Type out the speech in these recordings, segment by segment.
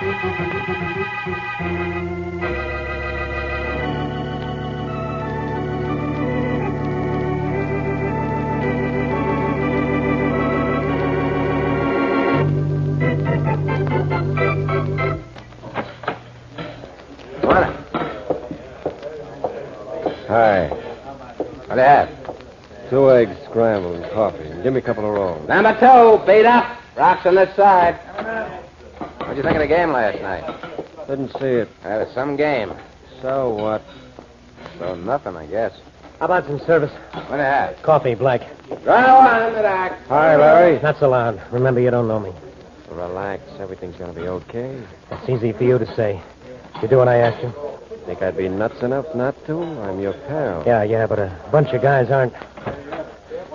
Hi. What do you have? 2 eggs scrambled and coffee. And give me a couple of rolls. Number 2, beat up. Rocks on this side. What'd you think of the game last night? Didn't see it. It was some game. So what? So nothing, I guess. How about some service? What do you have? Coffee, black. Right on in the dock. Hi, Larry. Not so loud. Remember, you don't know me. Relax. Everything's going to be okay. It's easy for you to say. You do what I ask you? Think I'd be nuts enough not to? I'm your pal. Yeah, but a bunch of guys aren't.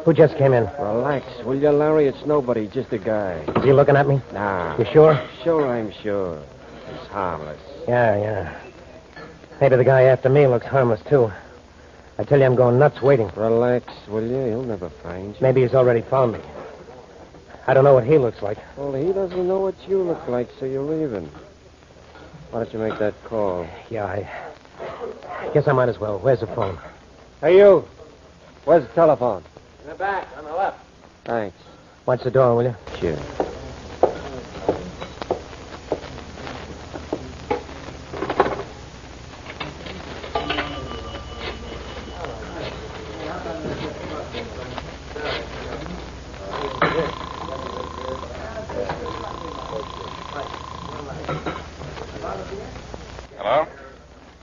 Who just came in? Relax, will you, Larry? It's nobody, just a guy. Is he looking at me? Nah. You sure? Sure, I'm sure. He's harmless. Yeah. Maybe the guy after me looks harmless, too. I tell you, I'm going nuts waiting. Relax, will you? He'll never find you. Maybe he's already found me. I don't know what he looks like. Well, he doesn't know what you look like, so you're leaving. Why don't you make that call? Yeah, I guess I might as well. Where's the phone? Hey, you. Where's the telephone? In the back, on the left. Thanks. Watch the door, will you? Sure. Hello?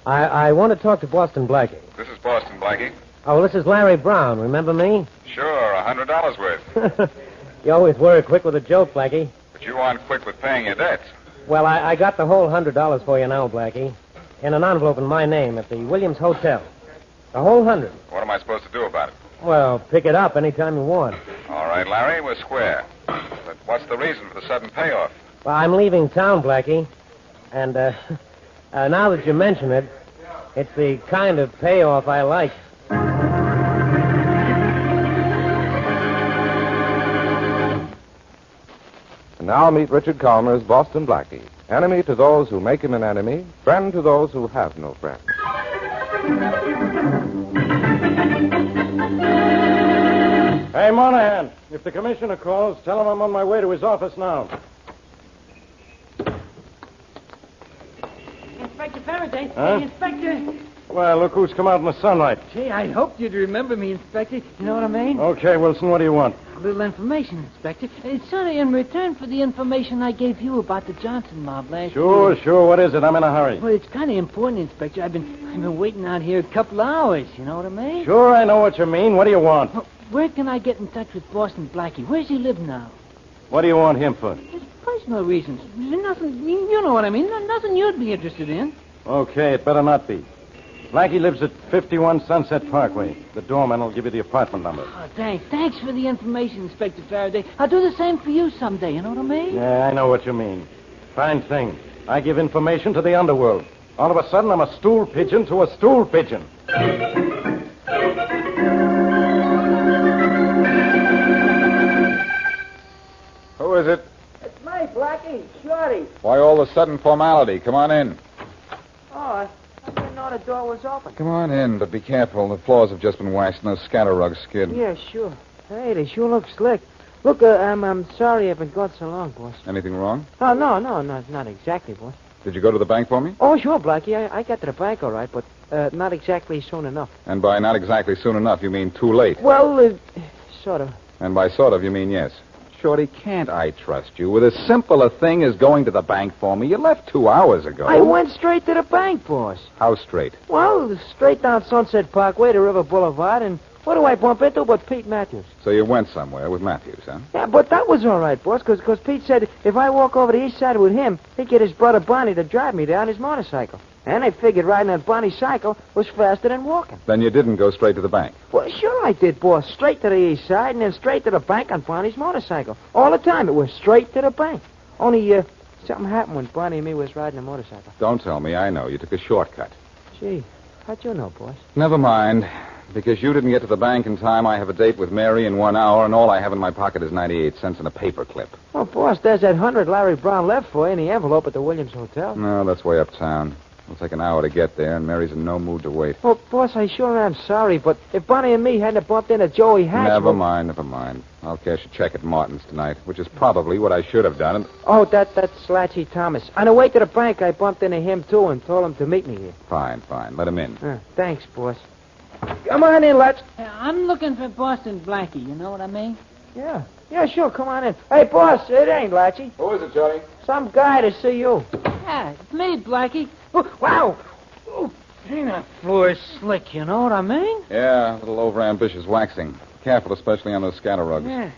I want to talk to Boston Blackie. This is Boston Blackie. Oh, this is Larry Brown. Remember me? Sure, $100 worth. You always were quick with a joke, Blackie. But you aren't quick with paying your debts. Well, I got the whole $100 for you now, Blackie. In an envelope in my name at the Williams Hotel. The whole 100. What am I supposed to do about it? Well, pick it up anytime you want. All right, Larry, we're square. But what's the reason for the sudden payoff? Well, I'm leaving town, Blackie. And, now that you mention it, it's the kind of payoff I like. And now meet Richard Kollmar as Boston Blackie. Enemy to those who make him an enemy, friend to those who have no friend. Hey, Monahan, if the commissioner calls, tell him I'm on my way to his office now. Inspector Farraday. Huh? Hey, Inspector. Well, look who's come out in the sunlight. Gee, I hoped you'd remember me, Inspector. You know what I mean? Okay, Wilson, what do you want? A little information, Inspector. It's sort of in return for the information I gave you about the Johnson mob last year. Sure. What is it? I'm in a hurry. Well, it's kind of important, Inspector. I've been waiting out here a couple of hours. You know what I mean? Sure, I know what you mean. What do you want? Well, where can I get in touch with Boston Blackie? Where's he live now? What do you want him for? It's personal reasons. Nothing, you know what I mean. Nothing you'd be interested in. Okay, it better not be. Blackie lives at 51 Sunset Parkway. The doorman will give you the apartment number. Oh, thanks. Thanks for the information, Inspector Farraday. I'll do the same for you someday. You know what I mean? Yeah, I know what you mean. Fine thing. I give information to the underworld. All of a sudden, I'm a stool pigeon to a stool pigeon. Who is it? It's me, Blackie. Shorty. Why all the sudden formality? Come on in. Oh, I didn't know the door was open. Come on in, but be careful. The floors have just been waxed and those scatter rugs skid. Yeah, sure. Hey, they sure look slick. Look, I'm sorry I've been gone so long, boss. Anything wrong? Oh, no, not exactly, boss. Did you go to the bank for me? Oh, sure, Blackie. I got to the bank all right, but not exactly soon enough. And by not exactly soon enough, you mean too late. Well, sort of. And by sort of, you mean yes. Shorty, can't I trust you with as simple a thing as going to the bank for me? You left 2 hours ago. I went straight to the bank, boss. How straight? Well, straight down Sunset Parkway to River Boulevard, and what do I bump into but Pete Matthews? So you went somewhere with Matthews, huh? Yeah, but that was all right, boss, because Pete said if I walk over the east side with him, he'd get his brother Bonnie to drive me there on his motorcycle. And I figured riding on Bonnie's cycle was faster than walking. Then you didn't go straight to the bank. Well, sure I did, boss. Straight to the east side and then straight to the bank on Bonnie's motorcycle. All the time, it was straight to the bank. Only, something happened when Bonnie and me was riding the motorcycle. Don't tell me. I know. You took a shortcut. Gee, how'd you know, boss? Never mind. Because you didn't get to the bank in time, I have a date with Mary in 1 hour, and all I have in my pocket is 98 cents and a paper clip. Oh, boss, there's that 100 Larry Brown left for you in the envelope at the Williams Hotel. No, that's way uptown. It'll take an hour to get there, and Mary's in no mood to wait. Well, boss, I sure am sorry, but if Bonnie and me hadn't bumped into Joey Hatch... Never mind. I'll cash a check at Martin's tonight, which is probably what I should have done. Oh, that's Slatchy Thomas. On the way to the bank, I bumped into him, too, and told him to meet me here. Fine. Let him in. Thanks, boss. Come on in, Let's. I'm looking for Boston Blackie, you know what I mean? Yeah, sure, come on in. Hey, boss, it ain't Latchy. Who is it, Johnny? Some guy to see you. Yeah, it's me, Blackie. Oh, wow. Oh, dang, that floor is slick, you know what I mean? Yeah, a little overambitious waxing. Careful, especially on those scatter rugs. Yeah.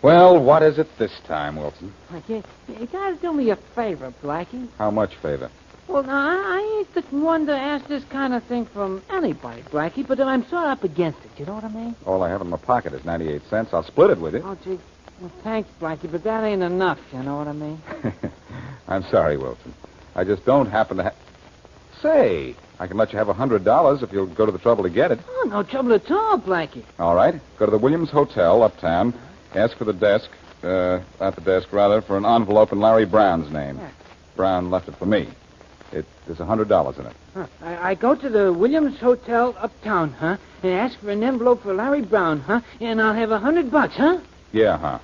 Well, what is it this time, Wilson? Okay, you gotta do me a favor, Blackie. How much favor? Well, now, I ain't the one to ask this kind of thing from anybody, Blackie, but I'm sort of up against it, you know what I mean? All I have in my pocket is 98 cents. I'll split it with you. Oh, gee, well, thanks, Blackie, but that ain't enough, you know what I mean? I'm sorry, Wilson. I just don't happen to have... Say, I can let you have $100 if you'll go to the trouble to get it. Oh, no trouble at all, Blackie. All right. Go to the Williams Hotel uptown. Ask for the desk, at the desk, rather, for an envelope in Larry Brown's name. Yeah. Brown left it for me. There's $100 in it. Huh. I go to the Williams Hotel uptown, huh? And ask for an envelope for Larry Brown, huh? And I'll have $100, huh? Yeah, huh?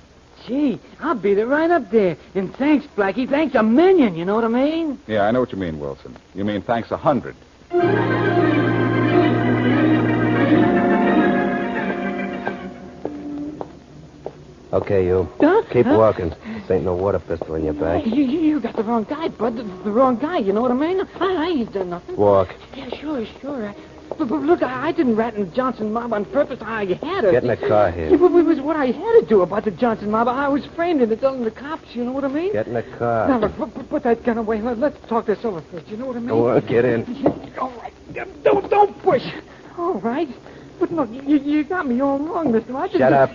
Gee, I'll beat it right up there. And thanks, Blackie. Thanks a million, you know what I mean? Yeah, I know what you mean, Wilson. You mean thanks 100. Okay, you. Huh? Keep Huh? walking. This ain't no water pistol in your back. You got the wrong guy, bud. The wrong guy, you know what I mean? I ain't done nothing. Walk. Yeah, sure. But look, I didn't rat in the Johnson mob on purpose. I had to. Get in the car here. It was what I had to do about the Johnson mob. I was framed into telling the cops, you know what I mean? Get in the car. Now, look, put that gun away. Let's talk this over first, you know what I mean? Go on, get in. All right. Don't push. All right. But look, you got me all wrong, mister. I didn't... Shut up.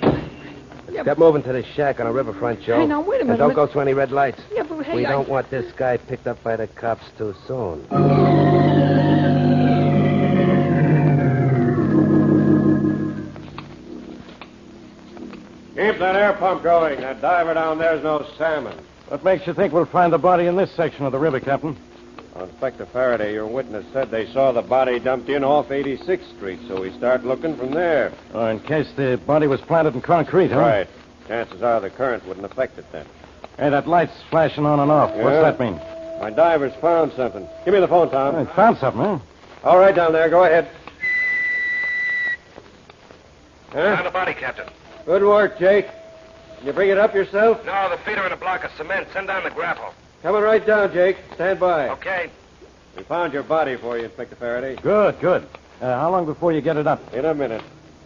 Yeah, Step moving to the shack on the riverfront, Joe. Hey, now, wait a minute. And don't go through any red lights. Yeah, but hey, We don't want this guy picked up by the cops too soon. Keep that air pump going. That diver down there's no salmon. What makes you think we'll find the body in this section of the river, Captain? Inspector Farraday, your witness said they saw the body dumped in off 86th Street, so we start looking from there. Oh, in case the body was planted in concrete, huh? Right. Chances are the current wouldn't affect it then. Hey, that light's flashing on and off. Yeah. What's that mean? My divers found something. Give me the phone, Tom. Oh, he found something, huh? All right, down there. Go ahead. Found the body, Captain. Good work, Jake. Can you bring it up yourself? No, the feet are in a block of cement. Send down the grapple. Coming right down, Jake. Stand by. Okay. We found your body for you, Inspector Farraday. Good. How long before you get it up? In a minute.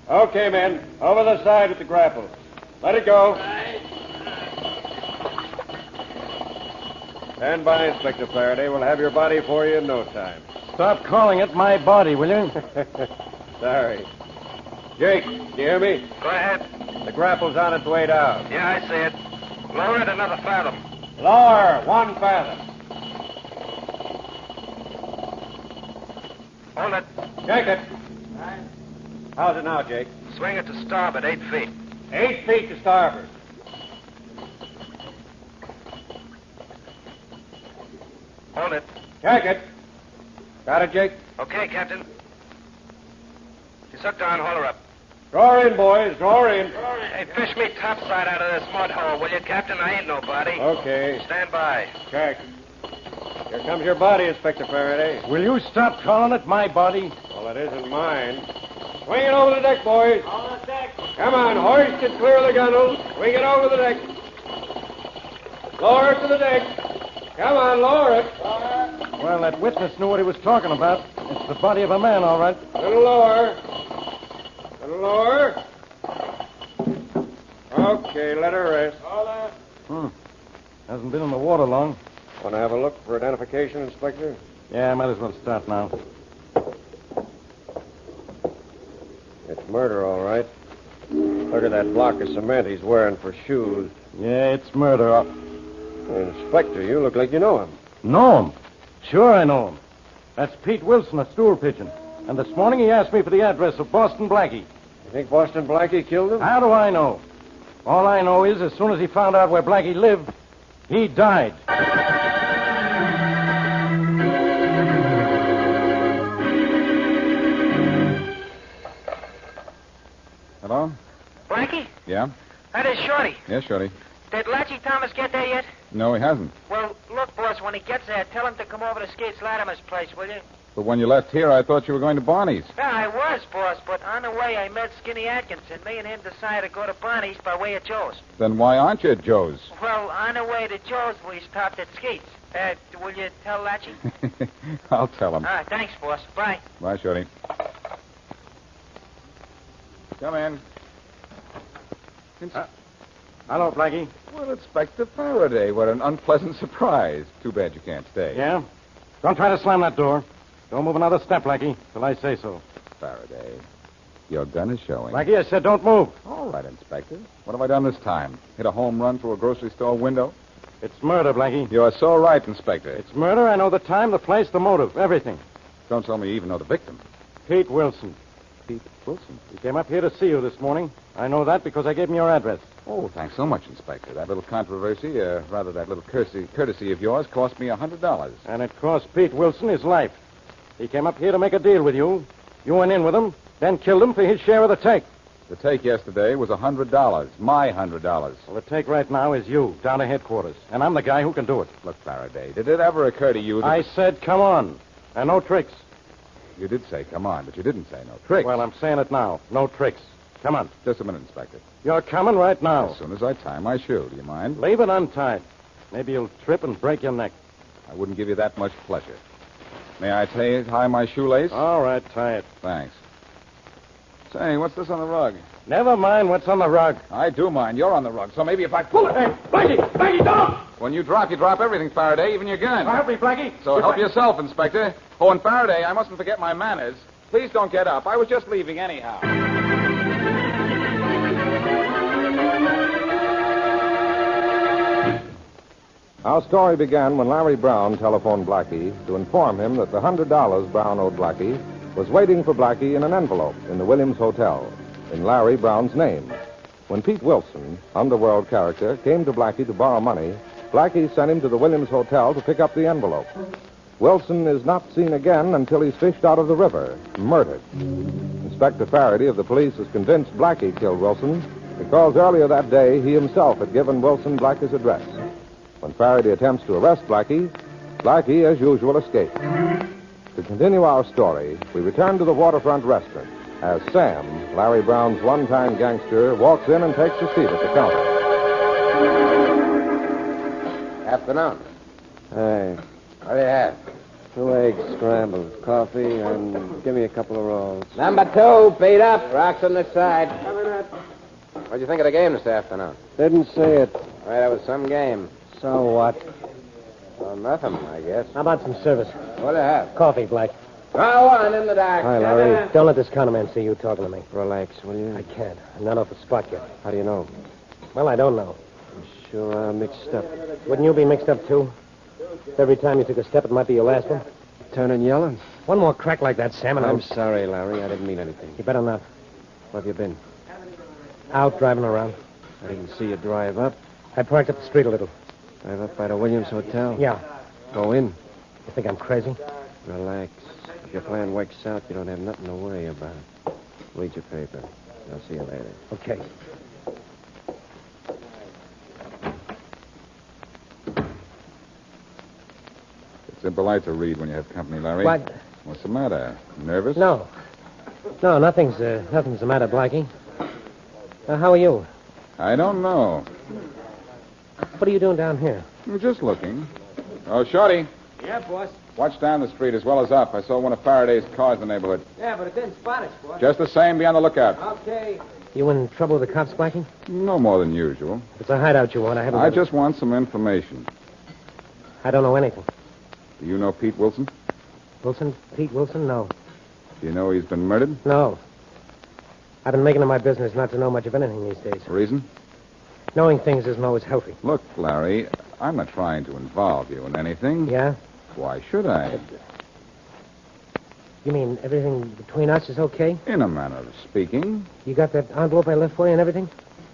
Okay, men. Over the side with the grapple. Let it go. Stand by, Inspector Farraday. We'll have your body for you in no time. Stop calling it my body, will you? Sorry. Jake, do you hear me? Go ahead. The grapple's on its way down. Yeah, I see it. Lower it another fathom. Lower, 1 fathom. Hold it. Check it. How's it now, Jake? Swing it to starboard 8 feet. 8 feet to starboard. Hold it. Check it. Got it, Jake? Okay, Captain. You suck down, haul her up. Draw in, boys. Draw in. Hey, fish me topside out of this mud hole, will you, Captain? I ain't nobody. Okay. Stand by. Check. Here comes your body, Inspector Farraday. Will you stop calling it my body? Well, it isn't mine. Swing it over the deck, boys. On the deck. Come on, hoist it clear of the gunnels. Swing it over the deck. Lower it to the deck. Come on, lower it. Well, that witness knew what he was talking about. It's the body of a man, all right. A little lower. A little lower. Okay, let her rest. Hasn't been in the water long. Want to have a look for identification, Inspector? Yeah, might as well start now. It's murder, all right. Look at that block of cement he's wearing for shoes. Yeah, it's murder. Inspector, you look like you know him. Know him? Sure I know him. That's Pete Wilson, a stool pigeon. And this morning he asked me for the address of Boston Blackie. You think Boston Blackie killed him? How do I know? All I know is as soon as he found out where Blackie lived, he died. Hello? Blackie? Yeah? That is Shorty. Yes, Shorty. Did Latchy Thomas get there yet? No, he hasn't. Well, look, boss, when he gets there, tell him to come over to Skates Latimer's place, will you? But when you left here, I thought you were going to Barney's. Yeah, I was, boss, but on the way I met Skinny Atkins, and me and him decided to go to Barney's by way of Joe's. Then why aren't you at Joe's? Well, on the way to Joe's, we stopped at Skates. Will you tell Latchy? I'll tell him. All right, thanks, boss. Bye. Bye, Shorty. Come in. Hello, Blackie. Well, Inspector Farraday, what an unpleasant surprise. Too bad you can't stay. Yeah? Don't try to slam that door. Don't move another step, Blackie, till I say so. Faraday, your gun is showing. Blackie, I said don't move. All right, Inspector. What have I done this time? Hit a home run through a grocery store window? It's murder, Blackie. You're so right, Inspector. It's murder. I know the time, the place, the motive, everything. Don't tell me you even know the victim. Pete Wilson. Pete Wilson? He came up here to see you this morning. I know that because I gave him your address. Oh, thanks so much, Inspector. That little controversy, rather that little courtesy of yours, cost me $100. And it cost Pete Wilson his life. He came up here to make a deal with you. You went in with him, then killed him for his share of the take. The take yesterday was $100. My $100. Well, the take right now is you, down to headquarters. And I'm the guy who can do it. Look, Faraday, did it ever occur to you that... I said, come on. And no tricks. You did say, come on, but you didn't say no tricks. Well, I'm saying it now. No tricks. Come on. Just a minute, Inspector. You're coming right now. As soon as I tie my shoe, do you mind? Leave it untied. Maybe you'll trip and break your neck. I wouldn't give you that much pleasure. May I tie my shoelace? All right, tie it. Thanks. Say, what's this on the rug? Never mind what's on the rug. I do mind. You're on the rug, so maybe if I pull it... Hey, Blackie, don't! When you drop everything, Faraday, even your gun. Help me, Blackie. So help yourself, Inspector. Oh, and Faraday, I mustn't forget my manners. Please don't get up. I was just leaving anyhow. Our story began when Larry Brown telephoned Blackie to inform him that the $100 Brown owed Blackie was waiting for Blackie in an envelope in the Williams Hotel in Larry Brown's name. When Pete Wilson, underworld character, came to Blackie to borrow money, Blackie sent him to the Williams Hotel to pick up the envelope. Wilson is not seen again until he's fished out of the river, murdered. Inspector Farraday of the police is convinced Blackie killed Wilson because earlier that day he himself had given Wilson Blackie's address. When Farraday attempts to arrest Blackie, Blackie, as usual, escapes. To continue our story, we return to the waterfront restaurant as Sam, Larry Brown's one-time gangster, walks in and takes a seat at the counter. Afternoon. Hey, What do you have? 2 eggs scrambled, coffee, and give me a couple of rolls. Number 2, beat up. Rocks on this side. What'd you think of the game this afternoon? Didn't see it. All right, that was some game. So what? Well, nothing, I guess. How about some service? What do you have? Coffee, Black. Go on, in the dark. Hi, Larry. Don't let this counterman see you talking to me. Relax, will you? I can't. I'm not off the spot yet. How do you know? Well, I don't know. I'm sure I'm mixed up. Wouldn't you be mixed up, too? Every time you took a step, it might be your last one. Turning yellow? One more crack like that, Sam, and I'm sorry, Larry. I didn't mean anything. You better not. Where have you been? Out driving around. I didn't see you drive up. I parked up the street a little. Drive up by the Williams Hotel? Yeah. Go in. You think I'm crazy? Relax. If your plan works out, you don't have nothing to worry about. Read your paper. I'll see you later. Okay. It's impolite to read when you have company, Larry. What? What's the matter? Nervous? No. No, nothing's the matter, Blackie. How are you? I don't know. What are you doing down here? I'm just looking. Oh, Shorty. Yeah, boss. Watch down the street as well as up. I saw one of Faraday's cars in the neighborhood. Yeah, but it didn't spot us, boss. Just the same, be on the lookout. Okay. You in trouble with the cops, Blackie? No more than usual. It's a hideout you want. I haven't... I just want some information. I don't know anything. Do you know Pete Wilson? Wilson? Pete Wilson? No. Do you know he's been murdered? No. I've been making it my business not to know much of anything these days. Reason? Knowing things isn't always healthy. Look, Larry, I'm not trying to involve you in anything. Yeah? Why should I? You mean everything between us is okay? In a manner of speaking. You got that envelope I left for you and everything?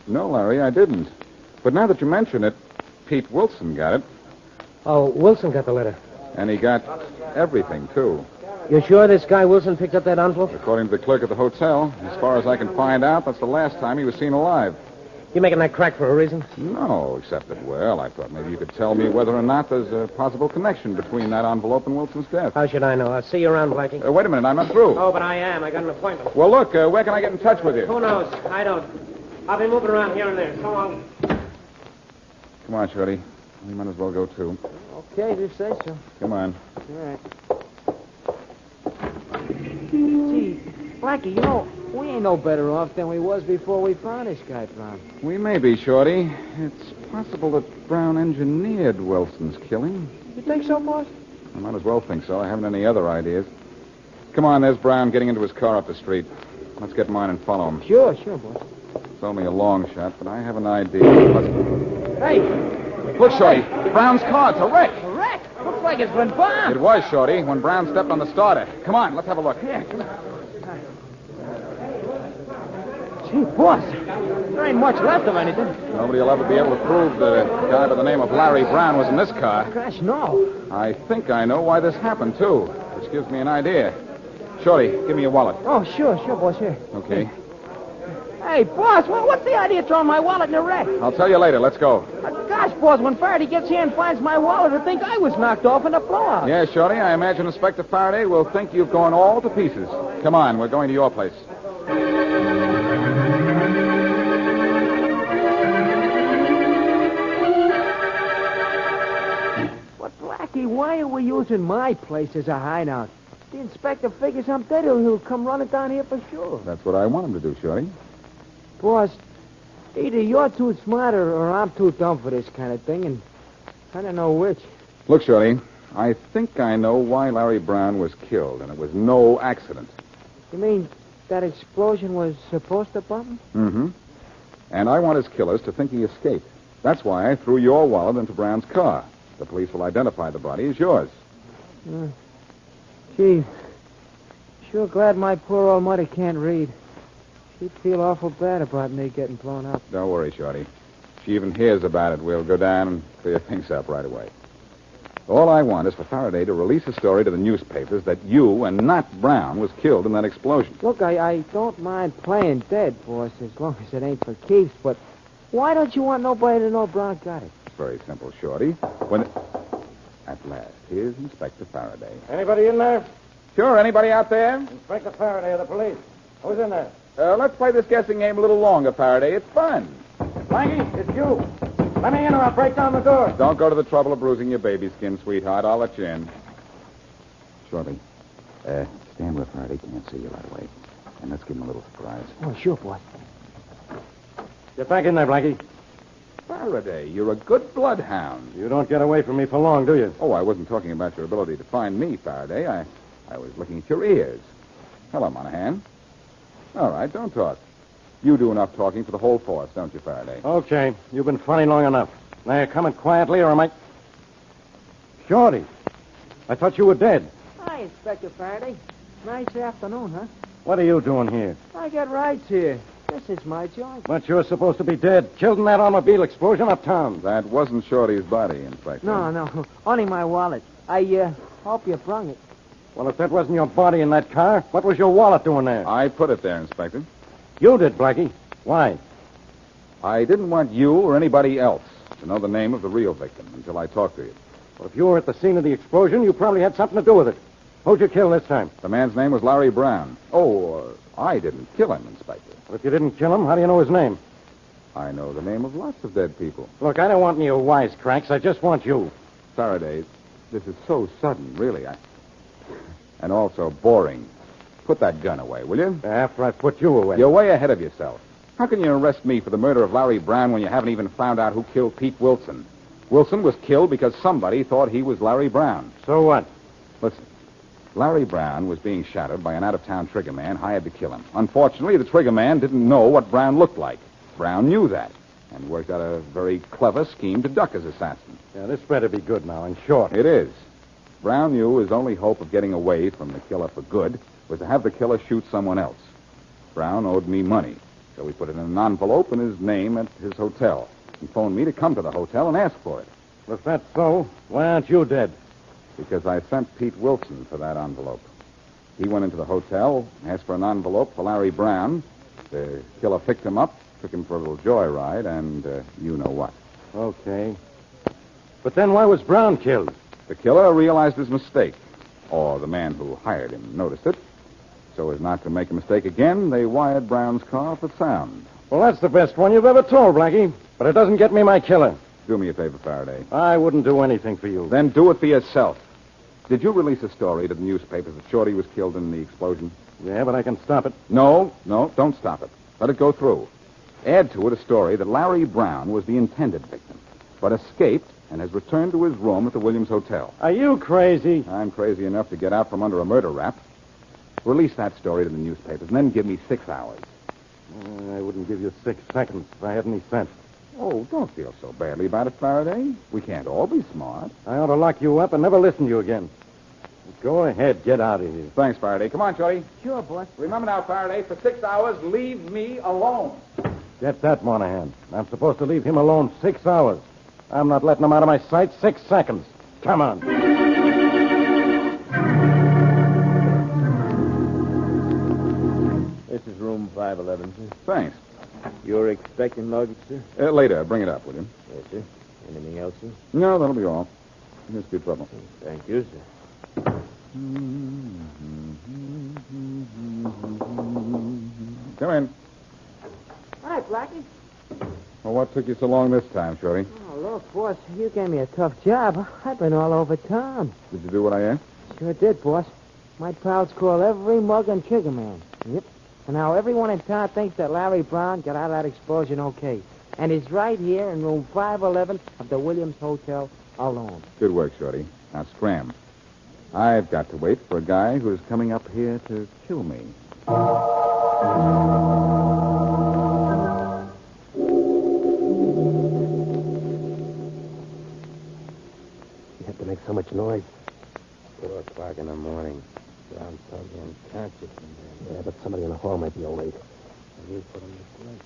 No, Larry, I didn't. But now that you mention it, Pete Wilson got it. Oh, Wilson got the letter. And he got everything, too. You sure this guy Wilson picked up that envelope? According to the clerk at the hotel, as far as I can find out, that's the last time he was seen alive. You making that crack for a reason? No, except that, well, I thought maybe you could tell me whether or not there's a possible connection between that envelope and Wilson's death. How should I know? I'll see you around, Blackie. Wait a minute, I'm not through. Oh, but I am. I got an appointment. Well, look, where can I get in touch with you? Who knows? I don't. I'll be moving around here and there. So long. Come on, Shorty. We might as well go, too. Okay, if you say so. Come on. All right. Gee, Blackie, you know, we ain't no better off than we was before we found this guy, Brown. We may be, Shorty. It's possible that Brown engineered Wilson's killing. You think so, boss? I might as well think so. I haven't any other ideas. Come on, there's Brown getting into his car up the street. Let's get mine and follow him. Sure, boss. It's only a long shot, but I have an idea. Hey! Look, Shorty. Brown's car. It's a wreck. A wreck? Looks like it's been bombed. It was, Shorty, when Brown stepped on the starter. Come on, let's have a look. Yeah, come on. Gee, boss, there ain't much left of anything. Nobody will ever be able to prove that a guy by the name of Larry Brown was in this car. Gosh, no. I think I know why this happened, too, which gives me an idea. Shorty, give me your wallet. Oh, sure, boss, here. Okay. Hey, boss, what's the idea of throwing my wallet in the wreck? I'll tell you later. Let's go. Gosh, boss, when Faraday gets here and finds my wallet, he'll think I was knocked off in a blowout. Yeah, Shorty, I imagine Inspector Farraday will think you've gone all to pieces. Come on, we're going to your place. But, Blackie, why are we using my place as a hideout? The inspector figures I'm dead, he'll come running down here for sure. That's what I want him to do, Shorty. Boss, either you're too smart or I'm too dumb for this kind of thing, and I don't know which. Look, Shorty, I think I know why Larry Brown was killed, and it was no accident. You mean that explosion was supposed to bomb him? Mm-hmm. And I want his killers to think he escaped. That's why I threw your wallet into Brown's car. The police will identify the body as yours. Gee, sure glad my poor old mother can't read. She'd feel awful bad about me getting blown up. Don't worry, Shorty. If she even hears about it, we'll go down and clear things up right away. All I want is for Faraday to release a story to the newspapers that you and not Brown was killed in that explosion. Look, I don't mind playing dead, boss, as long as it ain't for keeps, but why don't you want nobody to know Brown got it? It's very simple, Shorty. At last, here's Inspector Farraday. Anybody in there? Sure, anybody out there? Inspector Farraday of the police. Who's in there? Let's play this guessing game a little longer, Farraday. It's fun. Blackie, it's you. Let me in or I'll break down the door. Don't go to the trouble of bruising your baby skin, sweetheart. I'll let you in. Shorty, stand where Farraday can't see you right away. And let's give him a little surprise. Oh, sure, boss. Get back in there, Blackie. Faraday, you're a good bloodhound. You don't get away from me for long, do you? Oh, I wasn't talking about your ability to find me, Faraday. I was looking at your ears. Hello, Monahan. All right, don't talk. You do enough talking for the whole force, don't you, Faraday? Okay, you've been funny long enough. Now you're coming quietly or am I... Shorty, I thought you were dead. Hi, Inspector Faraday. Nice afternoon, huh? What are you doing here? I got rides here. This is my job. But you're supposed to be dead, killed in that automobile explosion uptown. That wasn't Shorty's body, Inspector. No. Only my wallet. I hope you brung it. Well, if that wasn't your body in that car, what was your wallet doing there? I put it there, Inspector. You did, Blackie. Why? I didn't want you or anybody else to know the name of the real victim until I talked to you. Well, if you were at the scene of the explosion, you probably had something to do with it. Who'd you kill this time? The man's name was Larry Brown. I didn't kill him, Inspector. Well, if you didn't kill him, how do you know his name? I know the name of lots of dead people. Look, I don't want any wisecracks. I just want you. Faraday, this is so sudden, really. And also boring. Put that gun away, will you? After I put you away. You're way ahead of yourself. How can you arrest me for the murder of Larry Brown when you haven't even found out who killed Pete Wilson? Wilson was killed because somebody thought he was Larry Brown. So what? Listen, Larry Brown was being shadowed by an out-of-town trigger man hired to kill him. Unfortunately, the trigger man didn't know what Brown looked like. Brown knew that and worked out a very clever scheme to duck his assassin. Yeah, this better be good now and short. It is. Brown knew his only hope of getting away from the killer for good was to have the killer shoot someone else. Brown owed me money, so he put it in an envelope in his name at his hotel. He phoned me to come to the hotel and ask for it. If that's so, why aren't you dead? Because I sent Pete Wilson for that envelope. He went into the hotel, asked for an envelope for Larry Brown. The killer picked him up, took him for a little joyride, and you know what. Okay. But then why was Brown killed? The killer realized his mistake, or the man who hired him noticed it. So as not to make a mistake again, they wired Brown's car for sound. Well, that's the best one you've ever told, Blackie. But it doesn't get me my killer. Do me a favor, Faraday. I wouldn't do anything for you. Then do it for yourself. Did you release a story to the newspapers that Shorty was killed in the explosion? Yeah, but I can stop it. No, don't stop it. Let it go through. Add to it a story that Larry Brown was the intended victim, but escaped and has returned to his room at the Williams Hotel. Are you crazy? I'm crazy enough to get out from under a murder rap. Release that story to the newspapers, and then give me 6 hours. I wouldn't give you 6 seconds if I had any sense. Oh, don't feel so badly about it, Faraday. We can't all be smart. I ought to lock you up and never listen to you again. Go ahead, get out of here. Thanks, Faraday. Come on, Shorty. Sure, boss. Remember now, Faraday, for 6 hours, leave me alone. Get that, Monahan. I'm supposed to leave him alone 6 hours. I'm not letting him out of my sight 6 seconds. Come on. This is room 511, sir. Thanks. You're expecting luggage, sir? Later. Bring it up, will you? Yes, sir. Anything else, sir? No, that'll be all. Here's good trouble. Thank you, sir. Come in. Hi, Blackie. Well, what took you so long this time, Shorty? Oh, look, boss, you gave me a tough job. I've been all over town. Did you do what I asked? Sure did, boss. My pals call every mug and trigger man. Yep. And now everyone in town thinks that Larry Brown got out of that explosion okay. And he's right here in room 511 of the Williams Hotel alone. Good work, Shorty. Now scram. I've got to wait for a guy who's coming up here to kill me. You have to make so much noise. 4 o'clock in the morning. Brown's probably unconscious in there. Yeah, but somebody in the hall might be awake. You put him to sleep.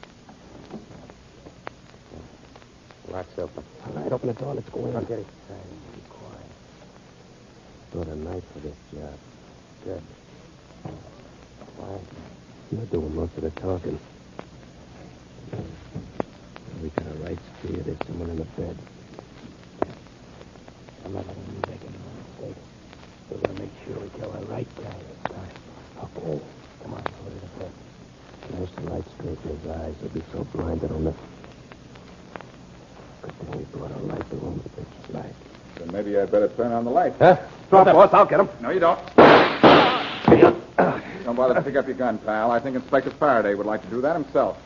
Lock's open. All right, open the door. Let's go in. I'll get it. Be quiet. Brought a knife for this job. Good. Quiet. You're doing most of the talking. We got a right steer. There's someone in the bed. I'm not letting you make any mistakes. We're going to make sure we kill the right guy this time. Okay. Come on, go to the bed. Flash the light straight in his eyes. He'll be so blind that he'll miss. Good thing we brought a light. The room's pitch black. Then maybe I'd better turn on the light. Huh? Stop, boss. I'll get him. No, you don't. Don't bother to pick up your gun, pal. I think Inspector Farraday would like to do that himself.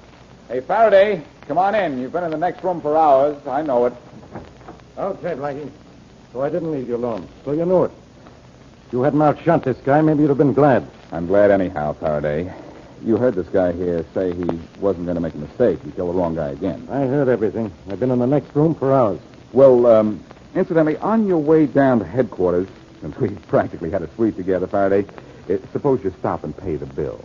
Hey, Farraday, come on in. You've been in the next room for hours. I know it. Okay, Blackie. So I didn't leave you alone. So you knew it. If you hadn't outshot this guy, maybe you'd have been glad. I'm glad anyhow, Farraday. You heard this guy here say he wasn't going to make a mistake. He killed the wrong guy again. I heard everything. I've been in the next room for hours. Well, incidentally, on your way down to headquarters, since we practically had a suite together, Farraday, suppose you stop and pay the bill.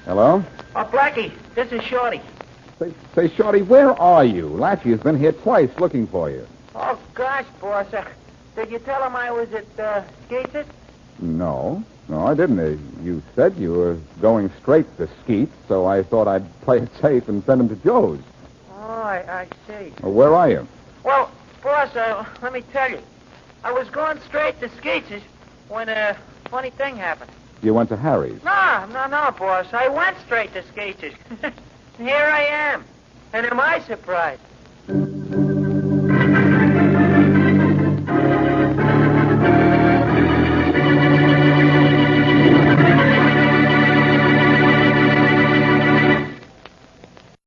Hello? Oh, Blackie, this is Shorty. Say, Shorty, where are you? Latchy has been here twice looking for you. Oh, gosh, boss. Did you tell him I was at Skeeter's? No, I didn't. You said you were going straight to Skeet, so I thought I'd play it safe and send him to Joe's. Oh, I see. Well, where are you? Well, boss, let me tell you. I was going straight to Skeeter's when a funny thing happened. You went to Harry's. No, boss. I went straight to Skeeter's. Here I am. And am I surprised?